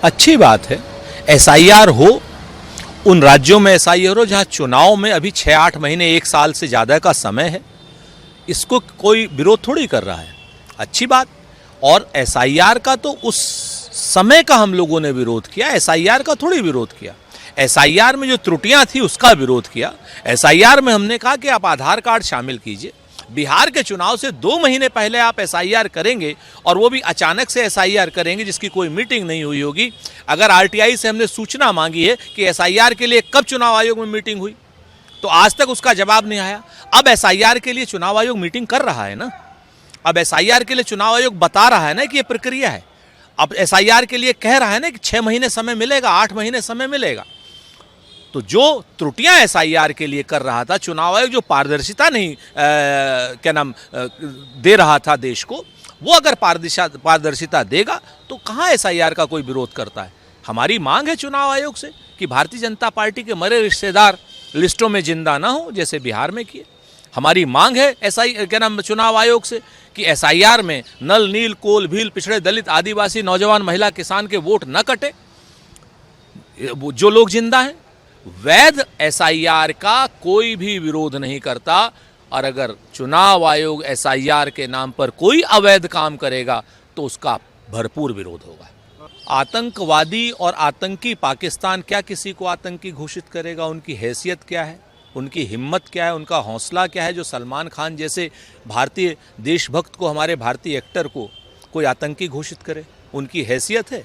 अच्छी बात है। एसआईआर हो, उन राज्यों में एसआईआर हो जहां चुनाव में अभी 6-8 महीने 1 साल से ज़्यादा का समय है। इसको कोई विरोध थोड़ी कर रहा है, अच्छी बात। और एसआईआर का तो उस समय का हम लोगों ने विरोध किया, एसआईआर का थोड़ी विरोध किया। एसआईआर में जो त्रुटियां थी उसका विरोध किया। एसआईआर में हमने कहा कि आप आधार कार्ड शामिल कीजिए। बिहार के चुनाव से 2 महीने पहले आप एसआईआर करेंगे और वो भी अचानक से एसआईआर करेंगे जिसकी कोई मीटिंग नहीं हुई होगी। अगर आरटीआई से हमने सूचना मांगी है कि एसआईआर के लिए कब चुनाव आयोग में मीटिंग हुई, तो आज तक उसका जवाब नहीं आया। अब एसआईआर के लिए चुनाव आयोग मीटिंग कर रहा है ना, अब एसआईआर के लिए चुनाव आयोग बता रहा है ना कि ये प्रक्रिया है। अब एसआईआर के लिए कह रहा है ना कि 6 महीने समय मिलेगा, 8 महीने समय मिलेगा। तो जो त्रुटियां एसआईआर के लिए कर रहा था चुनाव आयोग, जो पारदर्शिता नहीं दे रहा था देश को, वो अगर पारदर्शिता देगा तो कहां एसआईआर का कोई विरोध करता है। हमारी मांग है चुनाव आयोग से कि भारतीय जनता पार्टी के मरे रिश्तेदार लिस्टों में जिंदा ना हो जैसे बिहार में किए। हमारी मांग है चुनाव आयोग से कि एसआईआर में नल, नील, कोल, भील, पिछड़े, दलित, आदिवासी, नौजवान, महिला, किसान के वोट न कटे, जो लोग जिंदा हैं। वैध एसआईआर का कोई भी विरोध नहीं करता, और अगर चुनाव आयोग एसआईआर के नाम पर कोई अवैध काम करेगा तो उसका भरपूर विरोध होगा। आतंकवादी और आतंकी पाकिस्तान क्या किसी को आतंकी घोषित करेगा? उनकी हैसियत क्या है, उनकी हिम्मत क्या है, उनका हौसला क्या है जो सलमान खान जैसे भारतीय देशभक्त को, हमारे भारतीय एक्टर को कोई आतंकी घोषित करे? उनकी हैसियत है?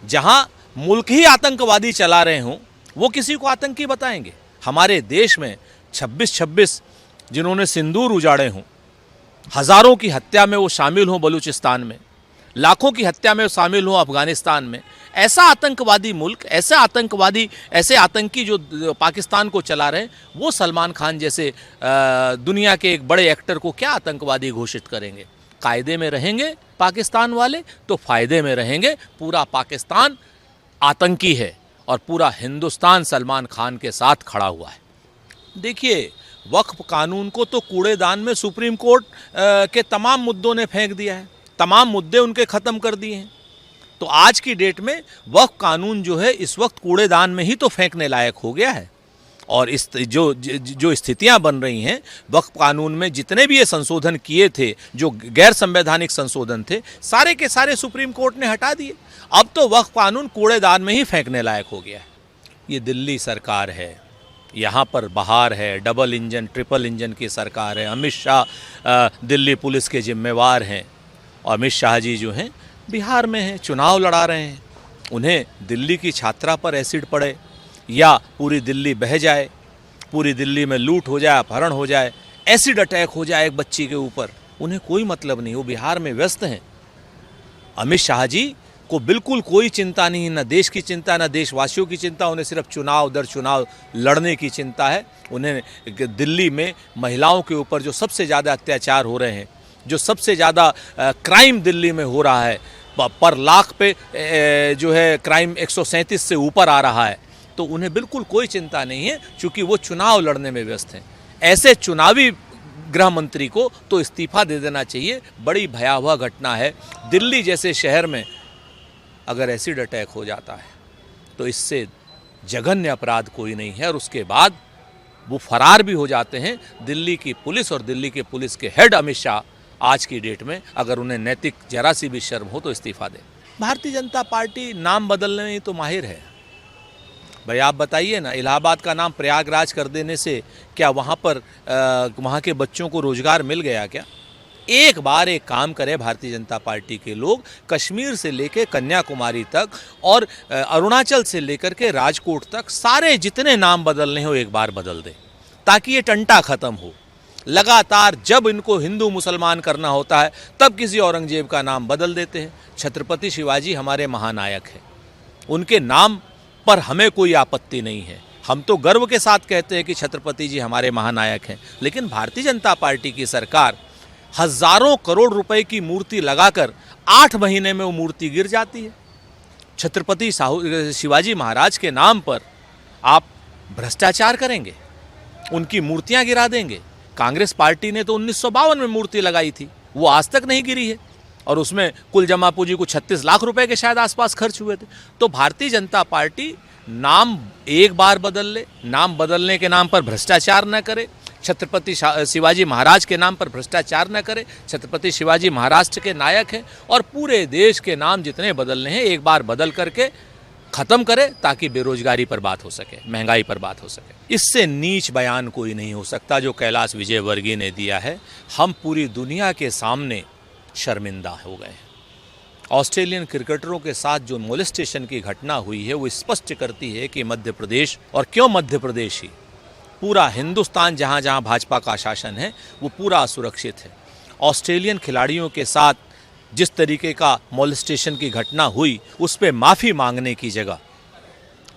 जहां मुल्क ही आतंकवादी चला रहे हों वो किसी को आतंकी बताएंगे? हमारे देश में 26-26 जिन्होंने सिंदूर उजाड़े हों, हज़ारों की हत्या में वो शामिल हों बलूचिस्तान में, लाखों की हत्या में शामिल हों अफगानिस्तान में, ऐसा आतंकवादी मुल्क, ऐसे आतंकी जो पाकिस्तान को चला रहे हैं, वो सलमान खान जैसे दुनिया के एक बड़े एक्टर को क्या आतंकवादी घोषित करेंगे? कायदे में रहेंगे पाकिस्तान वाले तो फ़ायदे में रहेंगे। पूरा पाकिस्तान आतंकी है और पूरा हिंदुस्तान सलमान खान के साथ खड़ा हुआ है। देखिए, वक्फ कानून को तो कूड़ेदान में सुप्रीम कोर्ट के तमाम मुद्दों ने फेंक दिया है, तमाम मुद्दे उनके ख़त्म कर दिए हैं। तो आज की डेट में वक्फ कानून जो है इस वक्त कूड़ेदान में ही तो फेंकने लायक हो गया है। और इस जो स्थितियां बन रही हैं, वक्फ कानून में जितने भी ये संशोधन किए थे, जो गैर संवैधानिक संशोधन थे, सारे के सारे सुप्रीम कोर्ट ने हटा दिए। अब तो वक्फ कानून कूड़ेदान में ही फेंकने लायक हो गया है। ये दिल्ली सरकार है, यहाँ पर बहार है, डबल इंजन, ट्रिपल इंजन की सरकार है। अमित शाह दिल्ली पुलिस के जिम्मेवार हैं, और अमित शाह जी जो हैं बिहार में हैं, चुनाव लड़ा रहे हैं। उन्हें दिल्ली की छात्रा पर एसिड पड़े या पूरी दिल्ली बह जाए, पूरी दिल्ली में लूट हो जाए, अपहरण हो जाए, एसिड अटैक हो जाए एक बच्ची के ऊपर, उन्हें कोई मतलब नहीं, वो बिहार में व्यस्त हैं। अमित शाह जी को बिल्कुल कोई चिंता नहीं, न देश की चिंता, न देशवासियों की चिंता, उन्हें सिर्फ चुनाव दर चुनाव लड़ने की चिंता है। उन्हें दिल्ली में महिलाओं के ऊपर जो सबसे ज़्यादा अत्याचार हो रहे हैं, जो सबसे ज़्यादा क्राइम दिल्ली में हो रहा है, पर लाख पे जो है क्राइम 137 से ऊपर आ रहा है, तो उन्हें बिल्कुल कोई चिंता नहीं है, क्योंकि वो चुनाव लड़ने में व्यस्त हैं। ऐसे चुनावी गृह मंत्री को तो इस्तीफा दे देना चाहिए। बड़ी भयावह घटना है। दिल्ली जैसे शहर में अगर एसिड अटैक हो जाता है तो इससे जघन्य अपराध कोई नहीं है, और उसके बाद वो फरार भी हो जाते हैं। दिल्ली की पुलिस और दिल्ली के पुलिस के हेड अमित शाह आज की डेट में अगर उन्हें नैतिक जरा सी भी शर्म हो तो इस्तीफा दें। भारतीय जनता पार्टी नाम बदलने में तो माहिर है। भाई आप बताइए ना, इलाहाबाद का नाम प्रयागराज कर देने से क्या वहाँ पर वहाँ के बच्चों को रोजगार मिल गया क्या? एक बार एक काम करे भारतीय जनता पार्टी के लोग, कश्मीर से लेकर कन्याकुमारी तक और अरुणाचल से लेकर के राजकोट तक सारे जितने नाम बदलने हो एक बार बदल दें, ताकि ये टंटा ख़त्म हो। लगातार जब इनको हिंदू मुसलमान करना होता है तब किसी औरंगजेब का नाम बदल देते हैं। छत्रपति शिवाजी हमारे महानायक हैं, उनके नाम पर हमें कोई आपत्ति नहीं है। हम तो गर्व के साथ कहते हैं कि छत्रपति जी हमारे महानायक हैं। लेकिन भारतीय जनता पार्टी की सरकार हज़ारों करोड़ रुपए की मूर्ति लगाकर 8 महीने में वो मूर्ति गिर जाती है। छत्रपति शिवाजी महाराज के नाम पर आप भ्रष्टाचार करेंगे, उनकी मूर्तियां गिरा देंगे। कांग्रेस पार्टी ने तो 1952 में मूर्ति लगाई थी, वो आज तक नहीं गिरी है। और उसमें कुल जमा पूंजी को 36 लाख रुपए के शायद आसपास खर्च हुए थे। तो भारतीय जनता पार्टी नाम एक बार बदल ले, नाम बदलने के नाम पर भ्रष्टाचार न करे, छत्रपति शिवाजी महाराज के नाम पर भ्रष्टाचार न करे। छत्रपति शिवाजी महाराष्ट्र के नायक हैं और पूरे देश के नाम जितने बदलने हैं एक बार बदल करके ख़त्म करे, ताकि बेरोजगारी पर बात हो सके, महंगाई पर बात हो सके। इससे नीच बयान कोई नहीं हो सकता जो कैलाश विजयवर्गीय ने दिया है। हम पूरी दुनिया के सामने शर्मिंदा हो गए हैं। ऑस्ट्रेलियन क्रिकेटरों के साथ जो मोलेस्टेशन की घटना हुई है वो स्पष्ट करती है कि मध्य प्रदेश, और क्यों मध्य प्रदेश ही, पूरा हिंदुस्तान जहाँ जहाँ भाजपा का शासन है वो पूरा असुरक्षित है। ऑस्ट्रेलियन खिलाड़ियों के साथ जिस तरीके का मोलेस्टेशन की घटना हुई उस पर माफ़ी मांगने की जगह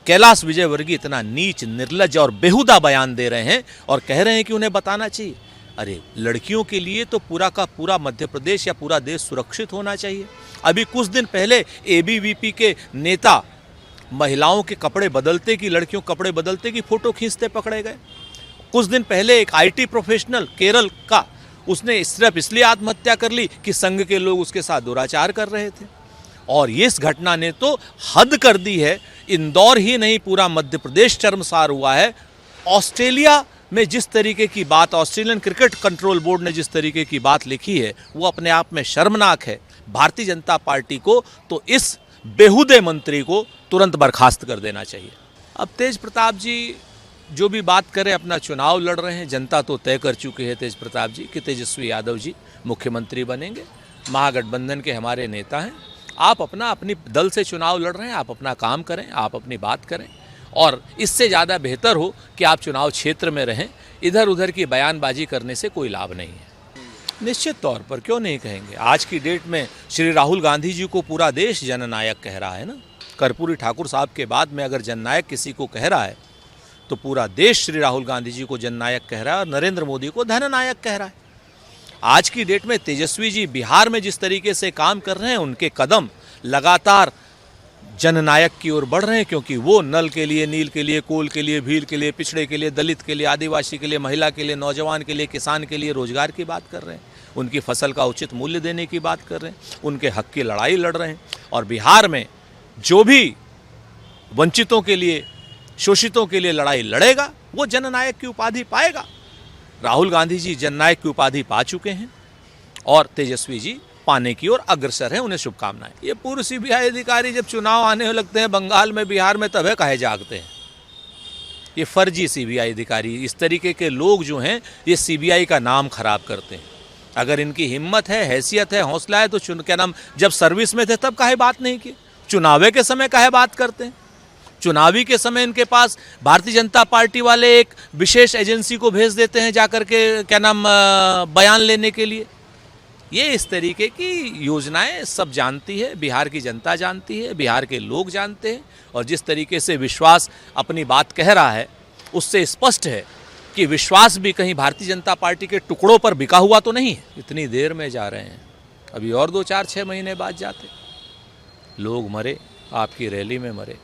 कैलाश विजयवर्गीय इतना नीच, निर्लज्ज और बेहुदा बयान दे रहे हैं और कह रहे हैं कि उन्हें बताना चाहिए। अरे लड़कियों के लिए तो पूरा का पूरा मध्य प्रदेश या पूरा देश सुरक्षित होना चाहिए। अभी कुछ दिन पहले एबीवीपी के नेता महिलाओं के कपड़े बदलते की, लड़कियों के कपड़े बदलते की फोटो खींचते पकड़े गए। कुछ दिन पहले एक आईटी प्रोफेशनल केरल का, उसने सिर्फ इसलिए आत्महत्या कर ली कि संघ के लोग उसके साथ दुराचार कर रहे थे। और इस घटना ने तो हद कर दी है। इंदौर ही नहीं, पूरा मध्य प्रदेश शर्मसार हुआ है। ऑस्ट्रेलिया में जिस तरीके की बात, ऑस्ट्रेलियन क्रिकेट कंट्रोल बोर्ड ने जिस तरीके की बात लिखी है वो अपने आप में शर्मनाक है। भारतीय जनता पार्टी को तो इस बेहुदे मंत्री को तुरंत बर्खास्त कर देना चाहिए। अब तेज प्रताप जी जो भी बात करें, अपना चुनाव लड़ रहे हैं। जनता तो तय कर चुकी है तेज प्रताप जी कि तेजस्वी यादव जी मुख्यमंत्री बनेंगे। महागठबंधन के हमारे नेता हैं। आप अपनी दल से चुनाव लड़ रहे हैं, आप अपना काम करें, आप अपनी बात करें। और इससे ज़्यादा बेहतर हो कि आप चुनाव क्षेत्र में रहें। इधर उधर की बयानबाजी करने से कोई लाभ नहीं है। निश्चित तौर पर क्यों नहीं कहेंगे। आज की डेट में श्री राहुल गांधी जी को पूरा देश जननायक कह रहा है ना। कर्पूरी ठाकुर साहब के बाद में अगर जननायक किसी को कह रहा है तो पूरा देश श्री राहुल गांधी जी को जननायक कह रहा है और नरेंद्र मोदी को धननायक कह रहा है। आज की डेट में तेजस्वी जी बिहार में जिस तरीके से काम कर रहे हैं, उनके कदम लगातार जननायक की ओर बढ़ रहे हैं, क्योंकि वो नल के लिए, नील के लिए, कोल के लिए, भील के लिए, पिछड़े के लिए, दलित के लिए, आदिवासी के लिए, महिला के लिए, नौजवान के लिए, किसान के लिए रोजगार की बात कर रहे हैं। उनकी फसल का उचित मूल्य देने की बात कर रहे हैं। उनके हक की लड़ाई लड़ रहे हैं। और बिहार में जो भी वंचितों के लिए, शोषितों के लिए लड़ाई लड़ेगा वो जननायक की उपाधि पाएगा। राहुल गांधी जी जननायक की उपाधि पा चुके हैं और तेजस्वी जी पाने की ओर अग्रसर हैं। उन्हें शुभकामनाएं। ये पूर्व सीबीआई अधिकारी जब चुनाव आने लगते हैं बंगाल में, बिहार में, तब काहे जागते हैं। ये फर्जी सीबीआई अधिकारी, इस तरीके के लोग जो हैं ये सीबीआई का नाम खराब करते हैं। अगर इनकी हिम्मत है, हैसियत है, हौसला है तो क्या नाम, जब सर्विस में थे तब काहे बात नहीं की। चुनावे के समय काहे बात करते हैं। चुनावी के समय इनके पास भारतीय जनता पार्टी वाले एक विशेष एजेंसी को भेज देते हैं जाकर के बयान लेने के लिए। ये इस तरीके की योजनाएं सब जानती है, बिहार की जनता जानती है, बिहार के लोग जानते हैं। और जिस तरीके से विश्वास अपनी बात कह रहा है उससे स्पष्ट है कि विश्वास भी कहीं भारतीय जनता पार्टी के टुकड़ों पर बिका हुआ तो नहीं है। इतनी देर में जा रहे हैं, अभी और 2-4-6 महीने बाद जाते। लोग मरे, आपकी रैली में मरे,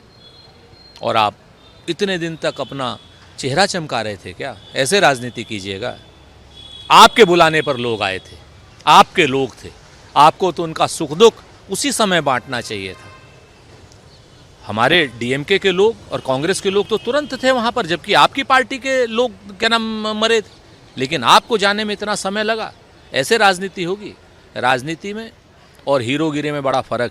और आप इतने दिन तक अपना चेहरा चमका रहे थे क्या? ऐसे राजनीति कीजिएगा। आपके बुलाने पर लोग आए थे, आपके लोग थे, आपको तो उनका सुख दुख उसी समय बांटना चाहिए था। हमारे डीएमके के लोग और कांग्रेस के लोग तो तुरंत थे वहाँ पर, जबकि आपकी पार्टी के लोग मरे थे, लेकिन आपको जाने में इतना समय लगा। ऐसे राजनीति होगी? राजनीति में और हीरोगिरी में बड़ा फर्क है।